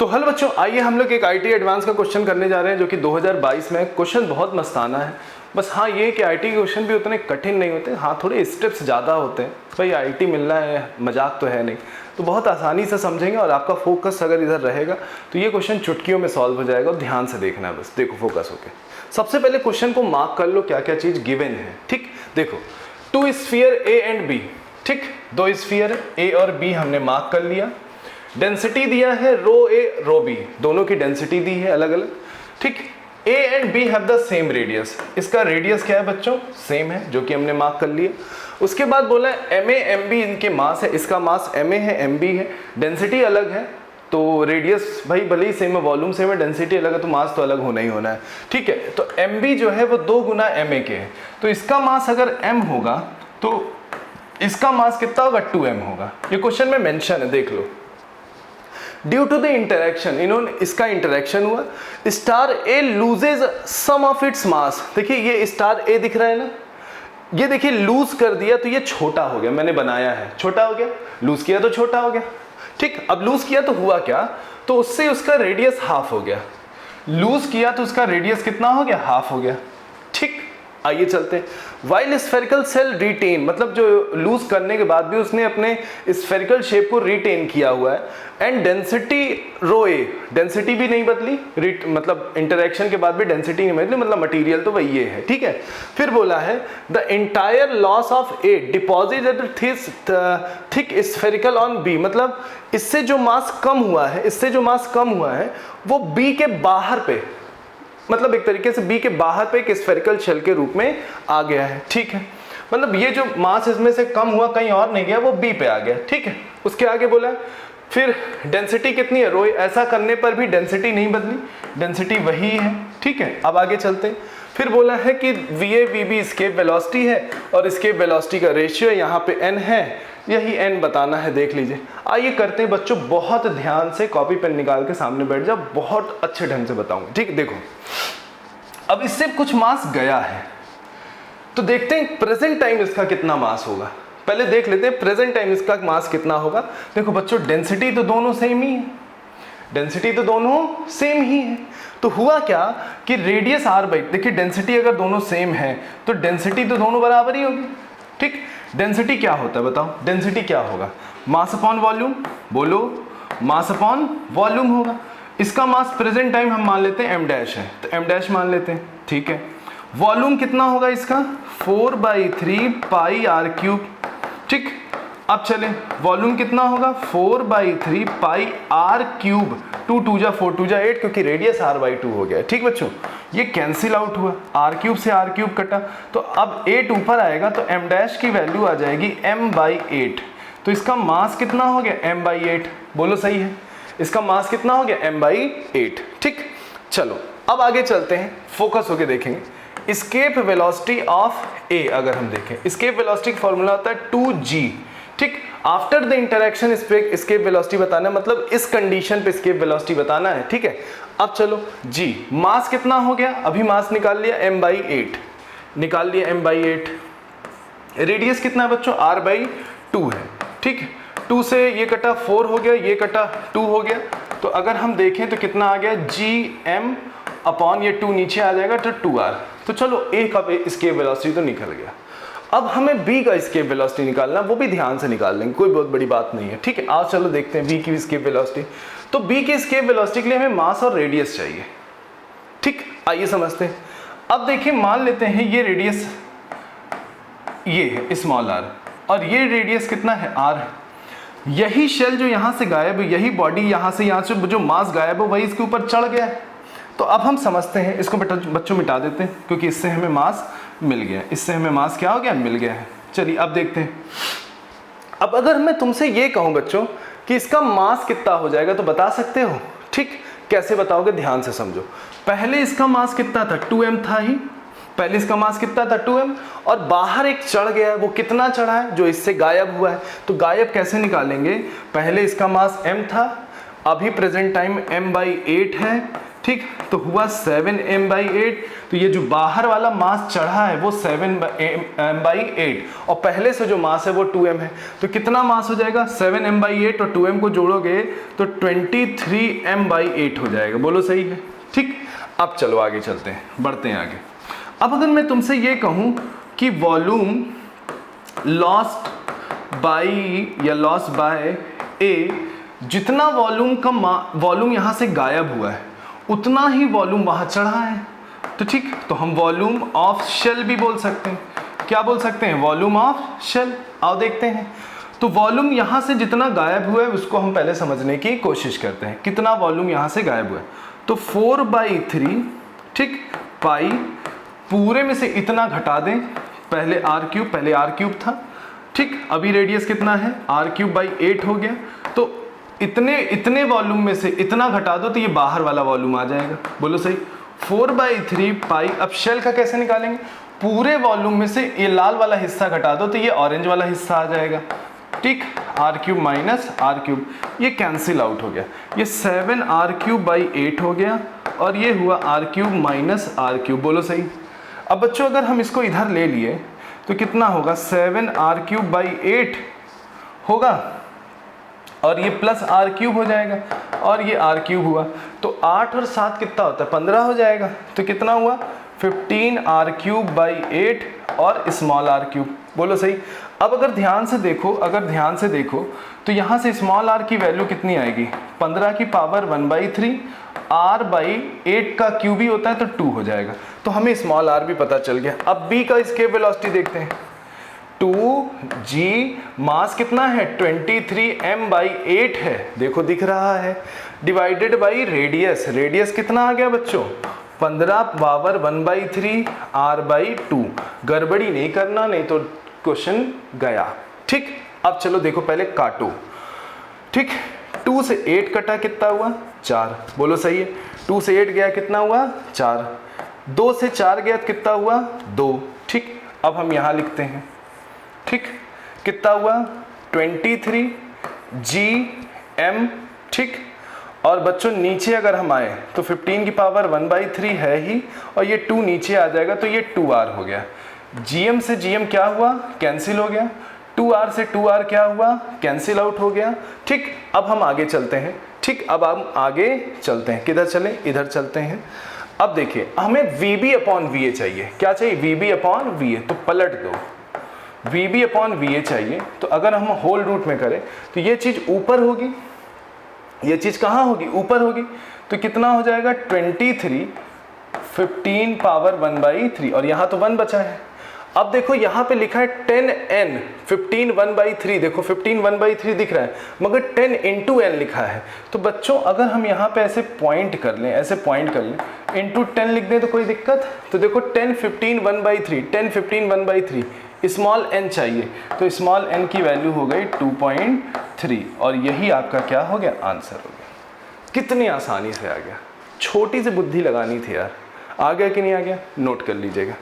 तो हल बच्चों, आइए हम लोग एक आईटी एडवांस का क्वेश्चन करने जा रहे हैं जो कि 2022 में। क्वेश्चन बहुत मस्ताना है, बस हाँ ये कि आईटी के क्वेश्चन भी उतने कठिन नहीं होते, हाँ थोड़े स्टेप्स ज़्यादा होते हैं। भाई आईटी मिलना है, मजाक तो है नहीं, तो बहुत आसानी से समझेंगे और आपका फोकस अगर इधर रहेगा तो ये क्वेश्चन चुटकियों में सॉल्व हो जाएगा। और ध्यान से देखना है, बस देखो फोकस होके। सबसे पहले क्वेश्चन को मार्क कर लो, क्या क्या चीज़ गिवन है। ठीक, देखो two sphere A and B, ठीक, दो स्फीयर ए और बी हमने मार्क कर लिया। डेंसिटी दिया है रो ए रो बी, दोनों की डेंसिटी दी है अलग अलग। ठीक, A and B have the same radius, इसका रेडियस क्या है बच्चों, सेम है, जो कि हमने मार्क कर लिया। उसके बाद बोला एम ए एम बी इनके मास है, इसका मास एम ए है एम बी है, डेंसिटी अलग है तो रेडियस भाई भले ही सेम है, वॉल्यूम सेम है, डेंसिटी अलग है तो मास तो अलग होना ही होना है। ठीक है, तो एम बी जो है वो 2 गुना एम ए के है, तो इसका मास अगर m होगा तो इसका मास कितना होगा, 2m होगा। ये क्वेश्चन में मेंशन है, देख लो। ड्यू टू द इंटरेक्शन, इन्होंने इसका इंटरेक्शन हुआ, star A loses some of its mass. देखिए ये स्टार ए दिख रहा है ना, ये देखिए लूज कर दिया तो ये छोटा हो गया, मैंने बनाया है, छोटा हो गया, लूज किया तो छोटा हो गया। ठीक, अब लूज किया तो हुआ क्या, तो उससे उसका रेडियस हाफ हो गया। लूज किया तो उसका रेडियस कितना हो गया, हाफ हो गया। ठीक, आइए चलते हैं। वाइल स्फेरिकल सेल रिटेन, मतलब जो लूज करने के बाद भी उसने अपने स्फेरिकल शेप को रिटेन किया हुआ है। And density rho A, density भी नहीं बदली, मतलब इंटरेक्शन के बाद भी डेंसिटी नहीं बदली, मतलब मटेरियल तो वही है। ठीक है, फिर बोला है the entire loss of A deposited thick spherical on B, मतलब इससे जो मास कम हुआ है, इससे जो मास कम हुआ है वो बी के बाहर पे, मतलब एक तरीके से बी के बाहर पे एक स्फेरिकल शेल के रूप में आ गया है। ठीक है, मतलब ये जो मास इसमें से कम हुआ कहीं और नहीं गया, वो बी पे आ गया। ठीक है, उसके आगे बोला है फिर डेंसिटी कितनी है रो, ऐसा करने पर भी डेंसिटी नहीं बदली, डेंसिटी वही है। ठीक है, अब आगे चलते हैं। फिर बोला है कि V A V B escape velocity है और एस्केप वेलोसिटी का रेशियो यहाँ पे n है, यही n बताना है, देख लीजिए। आइए करते हैं बच्चों, बहुत ध्यान से कॉपी पेन निकाल के सामने बैठ जाओ, बहुत अच्छे ढंग से बताऊंगा। ठीक, देखो अब इससे कुछ मास गया है तो देखते हैं प्रेजेंट टाइम इसका कितना मास होगा। पहले देख लेते हैं प्रेजेंट टाइम इसका मास कितना होगा। देखो बच्चों डेंसिटी तो दोनों सेम ही है, डेंसिटी तो दोनों सेम ही है, तो हुआ क्या कि रेडियस r बाई, देखिए डेंसिटी अगर दोनों सेम है तो डेंसिटी तो दोनों बराबर ही होगी। ठीक, डेंसिटी क्या होता है बताओ, डेंसिटी क्या होगा, मास अपॉन वॉल्यूम, बोलो मास अपॉन वॉल्यूम होगा। इसका मास प्रेजेंट टाइम हम मान लेते हैं m डैश है तो m डैश मान लेते हैं। ठीक है, वॉल्यूम कितना होगा इसका, 4/3 पाई r क्यूब। ठीक, अब चले वॉल्यूम कितना होगा, 4/3 पाई r क्यूब, 2 2 जा 4 2 जा 8, क्योंकि रेडियस r/2 हो गया। ठीक बच्चों, ये कैंसिल आउट हुआ, r क्यूब से r क्यूब कटा, तो अब 8 ऊपर आएगा तो m डैश की वैल्यू आ जाएगी m/8। तो इसका मास कितना हो गया, m/8, बोलो सही है, इसका मास कितना हो गया, m/8। ठीक, चलो अब आगे चलते हैं, फोकस होके देखेंगे। एस्केप वेलोसिटी ऑफ ए अगर हम देखें, एस्केप वेलोसिटी का फॉर्मूला होता है 2g। ठीक, आफ्टर द इंटरेक्शन इस पे एस्केप वेलोसिटी बताना है, मतलब इस कंडीशन पे एस्केप वेलोसिटी बताना है। ठीक है, अब चलो g, मास कितना हो गया, अभी मास निकाल लिया m/8, निकाल लिया m/8। रेडियस कितना है बच्चों, r/2 है। ठीक, 2 से ये कटा 4 हो गया, ये कटा 2 हो गया, तो अगर हम देखें तो कितना आ गया, gm अपॉन ये 2 नीचे आ जाएगा तो 2r। तो चलो a का एस्केप वेलोसिटी तो निकल गया। अब हमें b का एस्केप वेलोसिटी निकालना, वो भी ध्यान से निकाल लेंगे, कोई बहुत बड़ी बात नहीं है। ठीक है, आज चलो देखते हैं b की एस्केप वेलोसिटी। तो b की एस्केप वेलोसिटी के लिए हमें मास और रेडियस चाहिए। ठीक, आइए समझते हैं। अब देखिए मान लेते हैं ये रेडियस ये है स्मॉल r और ये रेडियस कितना है r। यही शेल जो यहाँ से गायब है, यही बॉडी यहाँ से जो मास गायब है वही इसके ऊपर चढ़ गया है। तो अब हम समझते हैं, इसको बच्चों मिटा देते हैं क्योंकि इससे हमें मास मिल गया, इससे हमें मास क्या हो गया, मिल गया है। चलिए अब देखते हैं। अब अगर मैं तुमसे ये कहूँ बच्चों कि इसका मास कितना हो जाएगा तो बता सकते हो। ठीक, कैसे बताओगे, ध्यान से समझो। पहले इसका मास कितना था, 2m था ही, पहले इसका मास कितना था 2m, और बाहर एक चढ़ गया, वो कितना चढ़ा है, जो इससे गायब हुआ है। तो गायब कैसे निकालेंगे, पहले इसका मास m था, अभी प्रेजेंट टाइम m/8 है, ठीक, तो हुआ 7m/8। तो ये जो बाहर वाला मास चढ़ा है वो 7m/8 और पहले से जो मास है वो 2m है। तो कितना मास हो जाएगा, 7m/8 और 2m को जोड़ोगे तो 23m/8 हो जाएगा। बोलो सही है। ठीक, अब चलो आगे चलते हैं, बढ़ते हैं आगे। अब अगर मैं तुमसे ये कहूँ कि वॉल्यूम लॉस्ट बाई या लॉस बाय ए, जितना वॉल्यूम यहाँ से गायब हुआ है उतना ही वॉल्यूम वहाँ चढ़ा है। तो ठीक, तो हम वॉल्यूम ऑफ शेल भी बोल सकते हैं। क्या बोल सकते हैं, वॉल्यूम ऑफ शेल। आओ देखते हैं। तो वॉल्यूम यहाँ से जितना गायब हुआ है उसको हम पहले समझने की कोशिश करते हैं। कितना वॉल्यूम यहाँ से गायब हुआ है, तो 4/3, ठीक, पाई पूरे में से इतना घटा दें, पहले r³ था, ठीक, अभी रेडियस कितना है, r³/8 हो गया। तो इतने वॉल्यूम में से इतना घटा दो तो ये बाहर वाला वॉल्यूम आ जाएगा। बोलो सही। 4/3 पाई। अब शेल का कैसे निकालेंगे, पूरे वॉल्यूम में से ये लाल वाला हिस्सा घटा दो तो ये ऑरेंज वाला हिस्सा आ जाएगा। ठीक, r³ माइनस r³, ये कैंसिल आउट हो गया। ये 7r³/8 हो गया और ये हुआ r³ माइनस r³। बोलो सही। अब बच्चों अगर हम इसको इधर ले लिए तो कितना होगा, 7r³/8 होगा और ये प्लस r³ हो जाएगा और ये r³ हुआ। तो 8 और 7 कितना होता है, 15 हो जाएगा। तो कितना हुआ, 15r³/8 और स्मॉल r³। बोलो सही। अब अगर ध्यान से देखो तो यहाँ से स्मॉल r की वैल्यू कितनी आएगी, 15 की पावर 1/3, r/8 का क्यूब भी होता है तो 2 हो जाएगा। तो हमें स्मॉल r भी पता चल गया। अब b का एस्केप वेलोसिटी देखते हैं। 2g, मास कितना है, 23m/8 है, देखो दिख रहा है, डिवाइडेड बाई रेडियस कितना आ गया बच्चों, 15 पावर 1/3 r/2। गड़बड़ी नहीं करना, नहीं तो क्वेश्चन गया। ठीक, अब चलो देखो पहले काटो। ठीक, 2 से 8 कटा कितना हुआ, 4। बोलो सही है। 2 से 8 गया कितना हुआ, 4। 2 से 4 गया कितना हुआ, 2। ठीक, अब हम यहाँ लिखते हैं। ठीक, कितना हुआ, 23gm। ठीक, और बच्चों नीचे अगर हम आए तो 15 की पावर 1/3 है ही और ये 2 नीचे आ जाएगा तो ये 2r हो गया। gm से gm क्या हुआ, कैंसिल हो गया। 2r से 2r क्या हुआ, कैंसिल आउट हो गया। ठीक, अब हम आगे चलते हैं। ठीक, अब हम आगे चलते हैं, किधर चलें, इधर चलते हैं। अब देखिए हमें VB/VA चाहिए। क्या चाहिए, VB/VA। तो पलट दो, VB/VA चाहिए। तो अगर हम होल रूट में करें तो ये चीज़ ऊपर होगी, ये चीज़ कहाँ होगी, ऊपर होगी। तो कितना हो जाएगा, 23, 15 पावर 1/3 और यहाँ तो 1 बचा है। अब देखो यहाँ पे लिखा है 10n, 15 1/3, देखो 15 1/3 दिख रहा है मगर 10 × n लिखा है। तो बच्चों अगर हम यहाँ पे ऐसे पॉइंट कर लें, इंटू 10 लिख दें तो कोई दिक्कत। तो देखो 10 15 1/3, 10 15 1/3, स्मॉल n चाहिए तो स्मॉल n की वैल्यू हो गई 2.3 और यही आपका क्या हो गया, आंसर हो गया। कितनी आसानी से आ गया, छोटी सी बुद्धि लगानी थी यार। आ गया कि नहीं आ गया, नोट कर लीजिएगा।